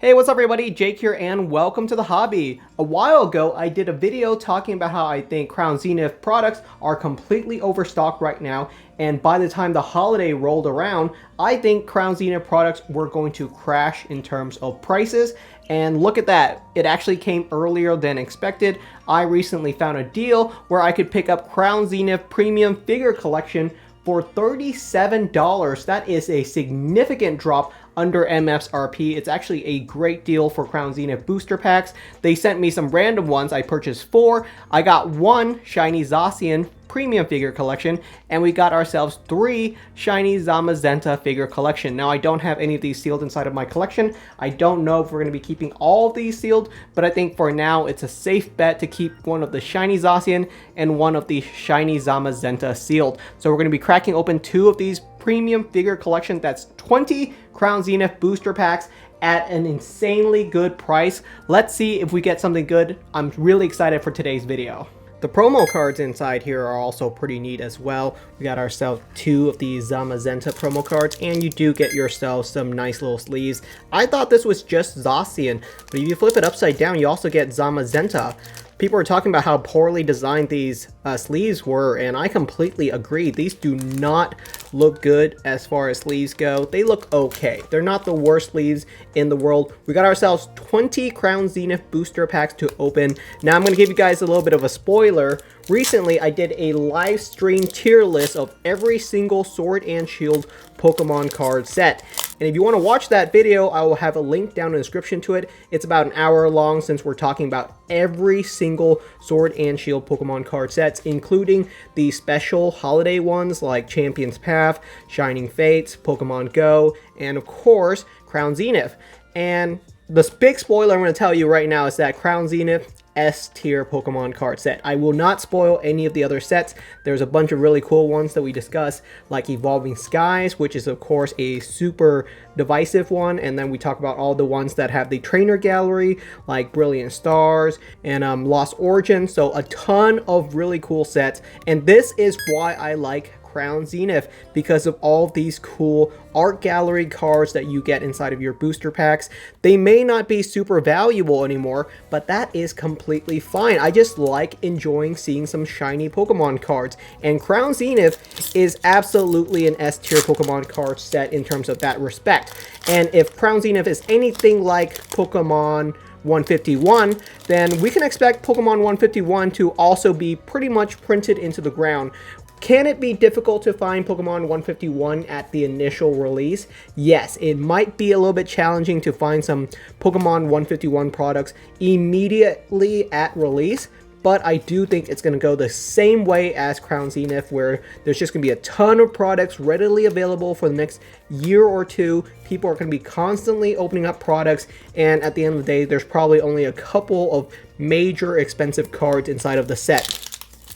Hey, what's up everybody? Jake here and welcome to the hobby. A while ago, I did a video talking about how I think Crown Zenith products are completely overstocked right now, and by the time the holiday rolled around, I think Crown Zenith products were going to crash in terms of prices. And look at that, it actually came earlier than expected. I recently found a deal where I could pick up Crown Zenith Premium Figure Collection for $37. That is a significant drop under MSRP. It's actually a great deal for Crown Zenith booster packs. They sent me some random ones. I purchased 4. I got 1 Shiny Zacian Premium Figure Collection, and we got ourselves 3 Shiny Zamazenta Figure Collection. Now, I don't have any of these sealed inside of my collection. I don't know if we're going to be keeping all of these sealed, but I think for now, it's a safe bet to keep one of the Shiny Zacian and one of the Shiny Zamazenta sealed. So we're going to be cracking open 2 of these Premium Figure Collection. That's 20 Crown Zenith booster packs at an insanely good price. Let's see if we get something good. I'm really excited for today's video. The promo cards inside here are also pretty neat as well. We got ourselves 2 of these Zamazenta promo cards, and you do get yourself some nice little sleeves. I thought this was just Zacian, but if you flip it upside down, you also get Zamazenta. People are talking about how poorly designed these sleeves were, and I completely agree. These do not look good as far as sleeves go. They look okay. They're not the worst sleeves in the world. We got ourselves 20 Crown Zenith booster packs to open. Now I'm going to give you guys a little bit of a spoiler. Recently, I did a live stream tier list of every single Sword and Shield Pokemon card set. And if you want to watch that video, I will have a link down in the description to it. It's about an hour long since we're talking about every single Sword and Shield Pokemon card sets, including the special holiday ones like Champion's Path, Shining Fates, Pokemon Go, and of course, Crown Zenith. And the big spoiler I'm going to tell you right now is that Crown Zenith S-tier Pokemon card set. I will not spoil any of the other sets. There's a bunch of really cool ones that we discuss, like Evolving Skies, which is of course a super divisive one, and then we talk about all the ones that have the trainer gallery, like Brilliant Stars and Lost Origin. So a ton of really cool sets, and this is why I like Crown Zenith, because of all of these cool art gallery cards that you get inside of your booster packs. They may not be super valuable anymore, but that is completely fine. I just like enjoying seeing some shiny Pokemon cards, and Crown Zenith is absolutely an S-tier Pokemon card set in terms of that respect. And if Crown Zenith is anything like Pokemon 151, then we can expect Pokemon 151 to also be pretty much printed into the ground. Can it be difficult to find Pokemon 151 at the initial release? Yes, it might be a little bit challenging to find some Pokemon 151 products immediately at release, but I do think it's going to go the same way as Crown Zenith, where there's just going to be a ton of products readily available for the next year or two. People are going to be constantly opening up products, and at the end of the day, there's probably only a couple of major expensive cards inside of the set.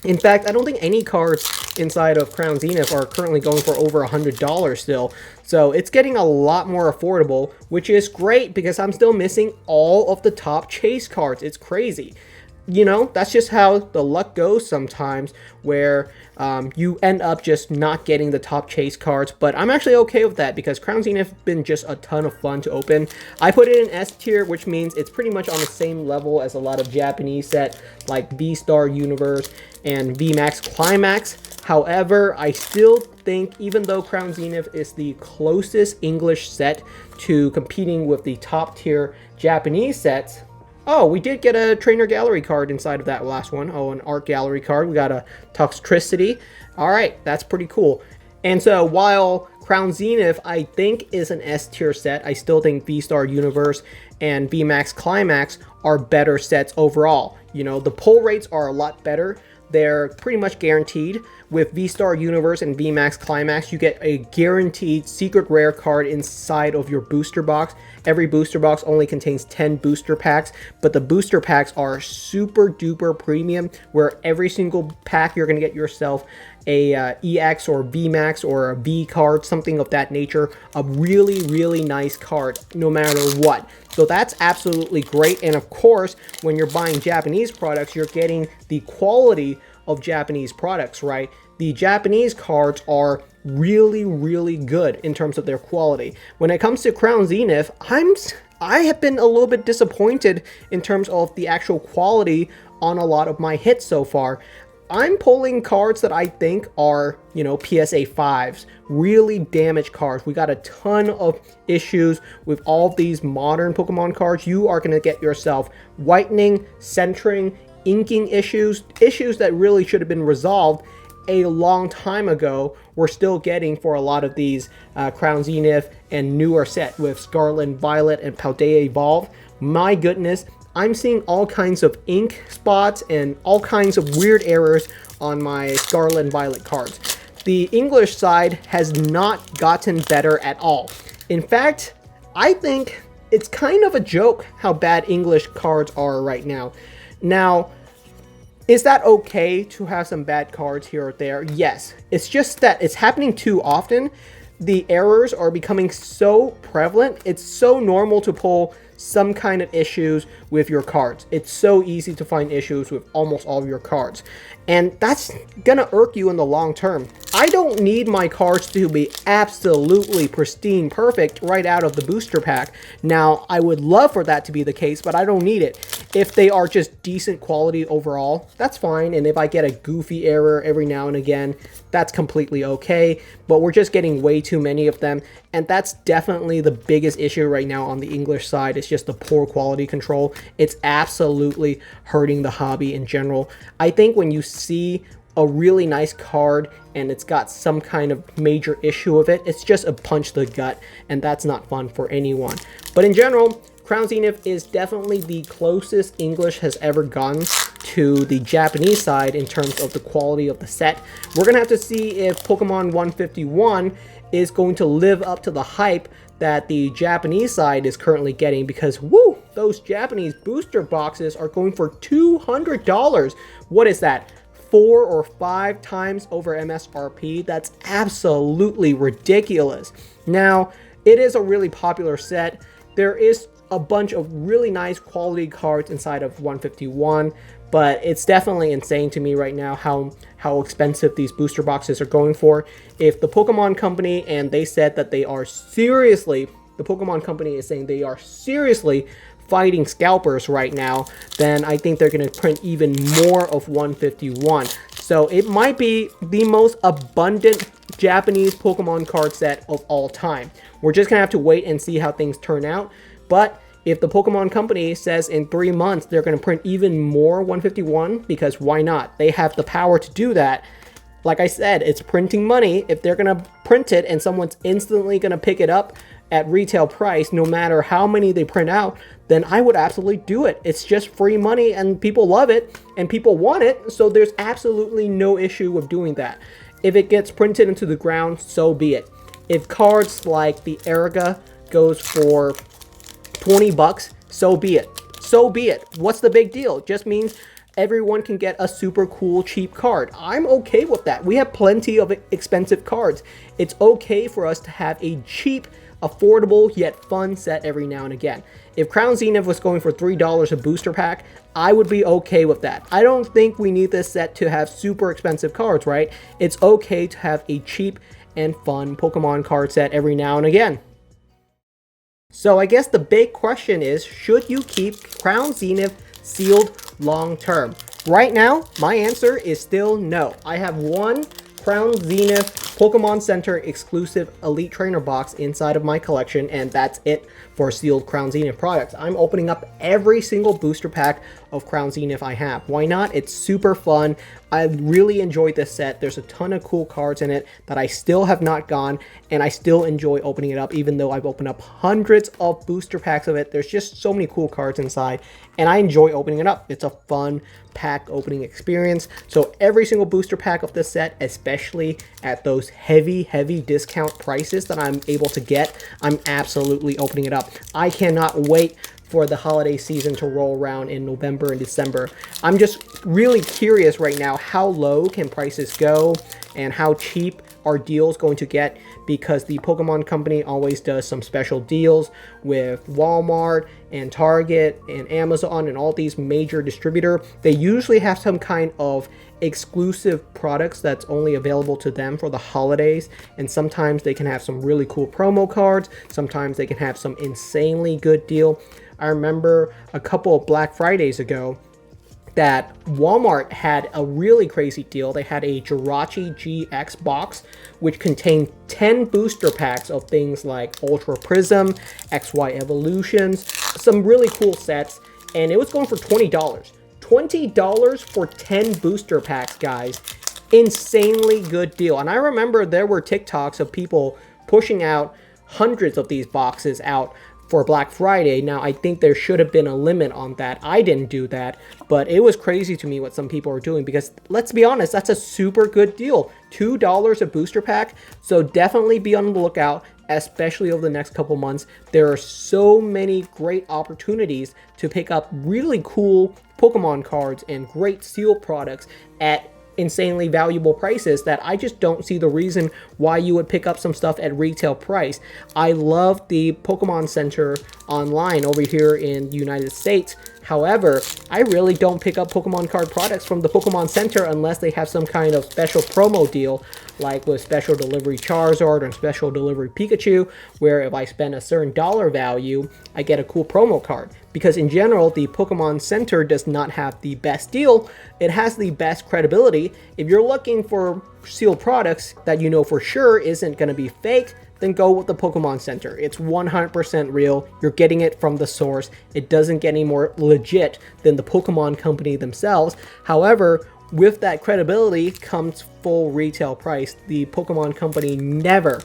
In fact, I don't think any cards inside of Crown Zenith are currently going for over $100 still. So it's getting a lot more affordable, which is great because I'm still missing all of the top chase cards. It's crazy. You know, that's just how the luck goes sometimes, where you end up just not getting the top chase cards. But I'm actually okay with that because Crown Zenith has been just a ton of fun to open. I put it in S tier, which means it's pretty much on the same level as a lot of Japanese sets like V-Star Universe and VMAX Climax. However, I still think, even though Crown Zenith is the closest English set to competing with the top tier Japanese sets. Oh, we did get a trainer gallery card inside of that last one. Oh, an art gallery card. We got a Toxtricity. All right, that's pretty cool. And so while Crown Zenith, I think, is an S-tier set, I still think V-Star Universe and VMAX Climax are better sets overall. You know, the pull rates are a lot better. They're pretty much guaranteed. With V-Star Universe and VMAX Climax, you get a guaranteed secret rare card inside of your booster box. Every booster box only contains 10 booster packs, but the booster packs are super duper premium, where every single pack you're going to get yourself a EX or VMAX or a V card, something of that nature. A really, really nice card, no matter what. So that's absolutely great. And of course, when you're buying Japanese products, you're getting the quality of Japanese products, right? The Japanese cards are really, really good in terms of their quality. When it comes to Crown Zenith, I'm I have been a little bit disappointed in terms of the actual quality on a lot of my hits so far. I'm pulling cards that I think are, you know, PSA 5s, really damaged cards. We got a ton of issues with all of these modern Pokemon cards. You are going to get yourself whitening, centering, inking issues that really should have been resolved a long time ago. We're still getting for a lot of these Crown Zenith and newer set with Scarlet and Violet and Paldea Evolved. My goodness, I'm seeing all kinds of ink spots and all kinds of weird errors on my Scarlet and Violet cards. The English side has not gotten better at all. In fact, I think it's kind of a joke how bad English cards are right now. Now, is that okay to have some bad cards here or there? Yes. It's just that it's happening too often. The errors are becoming so prevalent. It's so normal to pull some kind of issues with your cards. It's so easy to find issues with almost all of your cards. And that's gonna irk you in the long term. I don't need my cards to be absolutely pristine perfect right out of the booster pack. Now, I would love for that to be the case, but I don't need it. If they are just decent quality overall, that's fine. And if I get a goofy error every now and again, that's completely okay. But we're just getting way too many of them. And that's definitely the biggest issue right now on the English side. It's just the poor quality control. It's absolutely hurting the hobby in general. I think when you see a really nice card and it's got some kind of major issue of it, it's just a punch to the gut, and that's not fun for anyone. But in general, Crown Zenith is definitely the closest English has ever gone to the Japanese side in terms of the quality of the set. We're gonna have to see if Pokemon 151 is going to live up to the hype that the Japanese side is currently getting, because woo, those Japanese booster boxes are going for $200. What is that? 4 or 5 times over MSRP. That's absolutely ridiculous. Now, it is a really popular set. There is a bunch of really nice quality cards inside of 151, but it's definitely insane to me right now how expensive these booster boxes are going for. If the Pokemon Company, and they said that they are seriously, the Pokemon Company is saying they are seriously fighting scalpers right now, then I think they're going to print even more of 151. So it might be the most abundant Japanese Pokemon card set of all time. We're just going to have to wait and see how things turn out. But if the Pokemon Company says in 3 months they're going to print even more 151, because why not? They have the power to do that. Like I said, it's printing money. If they're going to print it and someone's instantly going to pick it up at retail price, no matter how many they print out, then I would absolutely do it. It's just free money and people love it and people want it. So there's absolutely no issue with doing that. If it gets printed into the ground, so be it. If cards like the Eriga goes for 20 bucks, so be it. So be it. What's the big deal? It just means everyone can get a super cool, cheap card. I'm okay with that. We have plenty of expensive cards. It's okay for us to have a cheap, affordable, yet fun set every now and again. If Crown Zenith was going for $3 a booster pack, I would be okay with that. I don't think we need this set to have super expensive cards, right? It's okay to have a cheap and fun Pokemon card set every now and again. So I guess the big question is, should you keep Crown Zenith sealed long term? Right now, my answer is still no. I have one Crown Zenith Pokemon Center exclusive Elite Trainer box inside of my collection, and that's it for sealed Crown Zenith products. I'm opening up every single booster pack of Crown Zenith I have. Why not? It's super fun. I really enjoyed this set. There's a ton of cool cards in it that I still have not gone, and I still enjoy opening it up, even though I've opened up hundreds of booster packs of it. There's just so many cool cards inside, and I enjoy opening it up. It's a fun pack opening experience. So every single booster pack of this set, especially at those heavy discount prices that I'm able to get, I'm absolutely opening it up. I cannot wait for the holiday season to roll around in November and December. I'm just really curious right now, how low can prices go and how cheap are deals going to get, because the Pokemon Company always does some special deals with Walmart and Target and Amazon and all these major distributors. They usually have some kind of exclusive products that's only available to them for the holidays, and sometimes they can have some really cool promo cards, sometimes they can have some insanely good deal. I remember a couple of Black Fridays ago that Walmart had a really crazy deal. They had a Jirachi GX box which contained 10 booster packs of things like Ultra Prism, XY Evolutions, some really cool sets, and it was going for $20. $20 for 10 booster packs, guys. Insanely good deal. And I remember there were TikToks of people pushing out hundreds of these boxes out for Black Friday. Now, I think there should have been a limit on that. I didn't do that, but it was crazy to me what some people are doing, because let's be honest, that's a super good deal. $2 a booster pack. So definitely be on the lookout, especially over the next couple months. There are so many great opportunities to pick up really cool Pokemon cards and great sealed products at insanely valuable prices that I just don't see the reason why you would pick up some stuff at retail price. I love the Pokemon Center online over here in the United States. However, I really don't pick up Pokemon card products from the Pokemon Center unless they have some kind of special promo deal, like with special delivery Charizard and special delivery Pikachu, where if I spend a certain dollar value, I get a cool promo card. Because in general, the Pokemon Center does not have the best deal. It has the best credibility. If you're looking for sealed products that you know for sure isn't going to be fake, then go with the Pokemon Center. It's 100% real. You're getting it from the source. It doesn't get any more legit than the Pokemon Company themselves. However, with that credibility comes full retail price. The Pokemon Company never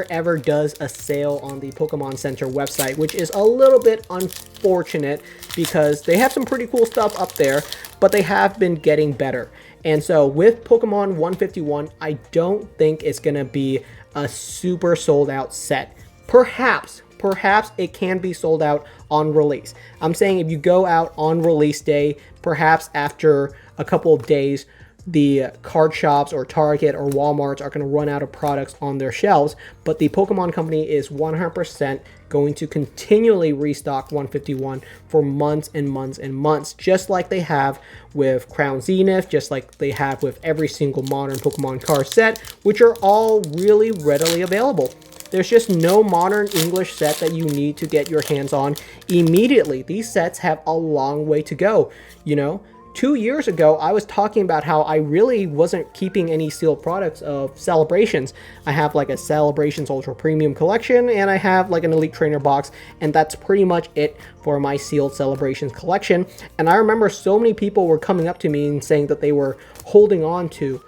ever does a sale on the Pokemon Center website, which is a little bit unfortunate because they have some pretty cool stuff up there, but they have been getting better. And so with Pokemon 151, I don't think it's gonna be a super sold out set. Perhaps it can be sold out on release. I'm saying if you go out on release day, perhaps after a couple of days, the card shops or Target or Walmart are going to run out of products on their shelves, but the Pokemon Company is 100% going to continually restock 151 for months and months and months, just like they have with Crown Zenith, just like they have with every single modern Pokemon card set, which are all really readily available. There's just no modern English set that you need to get your hands on immediately. These sets have a long way to go, you know? 2 years ago, I was talking about how I really wasn't keeping any sealed products of Celebrations. I have like a Celebrations Ultra Premium collection, and I have like an Elite Trainer box, and that's pretty much it for my sealed Celebrations collection. And I remember so many people were coming up to me and saying that they were holding on to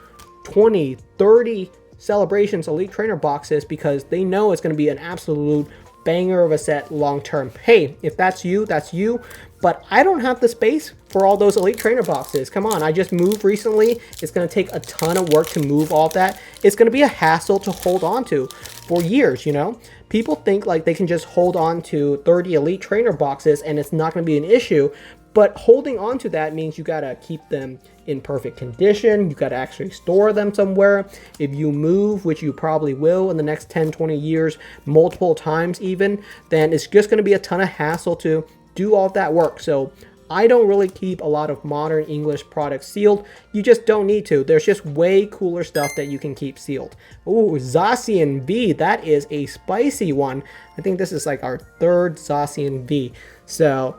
20, 30 Celebrations Elite Trainer boxes because they know it's going to be an absolute banger of a set long term. Hey, if that's you, that's you. But I don't have the space for all those Elite Trainer boxes. Come on, I just moved recently. It's going to take a ton of work to move all of that. It's going to be a hassle to hold on to for years, you know? People think like they can just hold on to 30 Elite Trainer boxes and it's not going to be an issue. But holding on to that means you got to keep them in perfect condition. You got to actually store them somewhere. If you move, which you probably will in the next 10, 20 years, multiple times even, then it's just going to be a ton of hassle to do all of that work. So I don't really keep a lot of modern English products sealed. You just don't need to. There's just way cooler stuff that you can keep sealed. Ooh, Zacian V, that is a spicy one. I think this is like our third Zacian V. So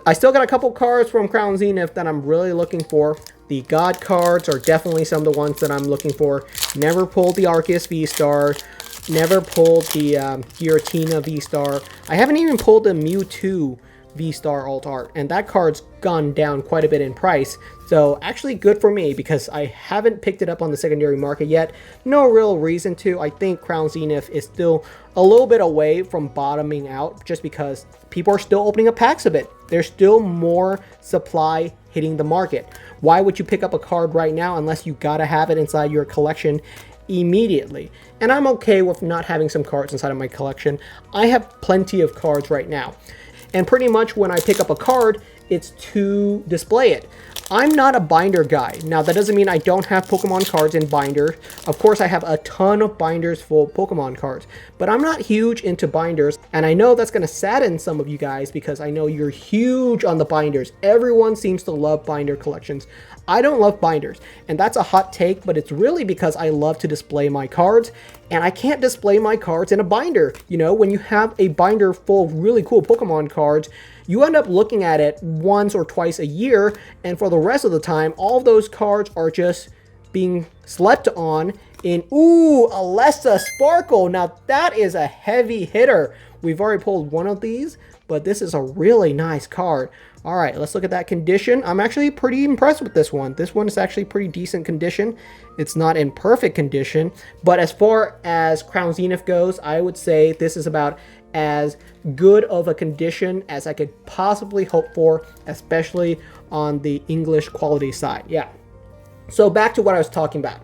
I still got a couple cards from Crown Zenith that I'm really looking for. The God cards are definitely some of the ones that I'm looking for. Never pulled the Arceus V-Star. Never pulled the Giratina V-Star. I haven't even pulled the Mewtwo V-Star Alt Art, and that card's gone down quite a bit in price. So actually good for me because I haven't picked it up on the secondary market yet. No real reason to. I think Crown Zenith is still a little bit away from bottoming out just because people are still opening up packs of it. There's still more supply hitting the market. Why would you pick up a card right now unless you gotta have it inside your collection immediately? And I'm okay with not having some cards inside of my collection. I have plenty of cards right now. And pretty much when I pick up a card, it's to display it. I'm not a binder guy. Now, that doesn't mean I don't have Pokemon cards in binders. Of course, I have a ton of binders full of Pokemon cards, but I'm not huge into binders. And I know that's going to sadden some of you guys because I know you're huge on the binders. Everyone seems to love binder collections. I don't love binders, and that's a hot take, but it's really because I love to display my cards, and I can't display my cards in a binder. You know, when you have a binder full of really cool Pokemon cards, you end up looking at it once or twice a year, and for the rest of the time, all of those cards are just being slept on in, ooh, Alessa Sparkle. Now, that is a heavy hitter. We've already pulled one of these, but this is a really nice card. All right, let's look at that condition. I'm actually pretty impressed with this one. This one is actually pretty decent condition. It's not in perfect condition, but as far as Crown Zenith goes, I would say this is about as good of a condition as I could possibly hope for, especially on the English quality side. Yeah. So back to what I was talking about.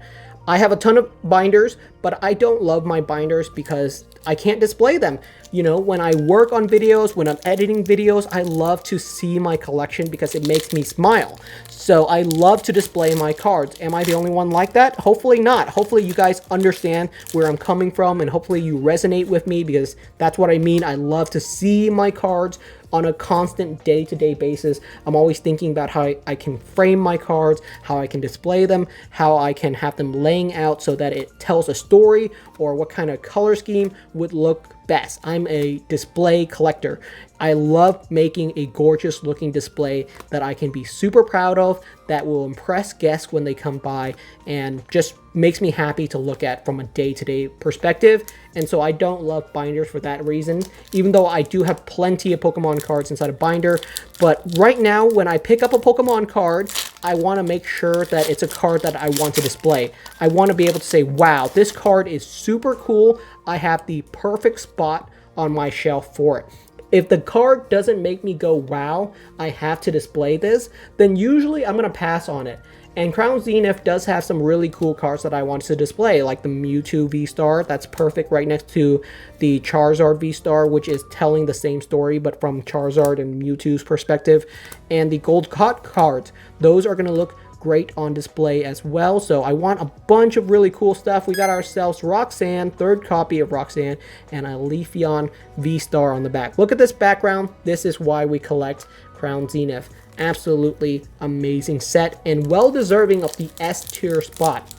I have a ton of binders, but I don't love my binders because I can't display them. You know, when I work on videos, when I'm editing videos, I love to see my collection because it makes me smile. So I love to display my cards. Am I the only one like that? Hopefully not. Hopefully you guys understand where I'm coming from, and hopefully you resonate with me, because that's what I mean. I love to see my cards on a constant day-to-day basis. I'm always thinking about how I can frame my cards, how I can display them, how I can have them laying out so that it tells a story, or what kind of color scheme would look best. I'm a display collector. I love making a gorgeous looking display that I can be super proud of, that will impress guests when they come by, and just makes me happy to look at from a day-to-day perspective. And so I don't love binders for that reason, even though I do have plenty of Pokemon cards inside a binder. But right now, when I pick up a Pokemon card, I want to make sure that it's a card that I want to display. I want to be able to say, wow, this card is super cool. I have the perfect spot on my shelf for it. If the card doesn't make me go, wow, I have to display this, then usually I'm going to pass on it. And Crown Zenith does have some really cool cards that I want to display, like the Mewtwo V-Star. That's perfect right next to the Charizard V-Star, which is telling the same story, but from Charizard and Mewtwo's perspective. And the Gold Cot cards, those are going to look great on display as well. So I want a bunch of really cool stuff. We got ourselves Roxanne, third copy of Roxanne, and a Leafeon V-Star on the back. Look at this background. This is why we collect Crown Zenith. Absolutely amazing set, and well deserving of the S tier spot.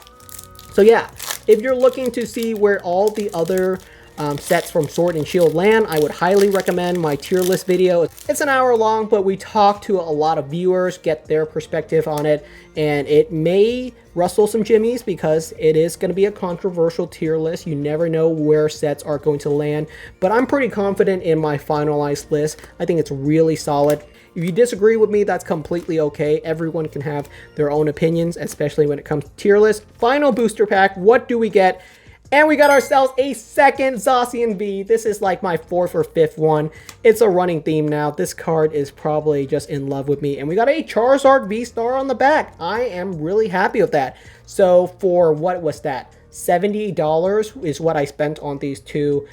So yeah, if you're looking to see where all the other sets from Sword and Shield land, I would highly recommend my tier list video. It's an hour long, but we talk to a lot of viewers, get their perspective on it, and it may rustle some jimmies because it is going to be a controversial tier list. You never know where sets are going to land, but I'm pretty confident in my finalized list. I think it's really solid. If you disagree with me, that's completely okay. Everyone can have their own opinions, especially when it comes to tier list. Final booster pack, what do we get? And we got ourselves a second Zacian V. This is like my fourth or fifth one. It's a running theme now. This card is probably just in love with me. And we got a Charizard V-Star on the back. I am really happy with that. So for, what was that? $70 is what I spent on these two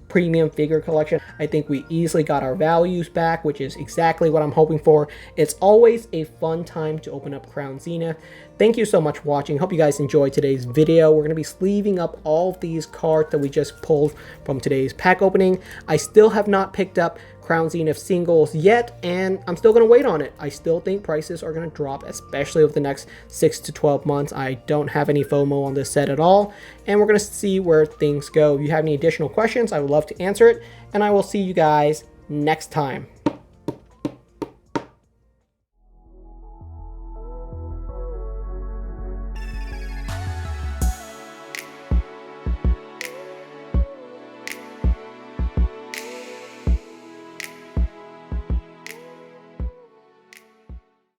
premium figure collection. I think we easily got our values back, which is exactly what I'm hoping for. It's always a fun time to open up Crown Zenith. Thank you so much for watching. Hope you guys enjoyed today's video. We're going to be sleeving up all of these cards that we just pulled from today's pack opening. I still have not picked up Crown Zenith singles yet, and I'm still going to wait on it. I still think prices are going to drop, especially over the next 6 to 12 months. I don't have any FOMO on this set at all, and we're going to see where things go. If you have any additional questions, I would love to answer it, and I will see you guys next time.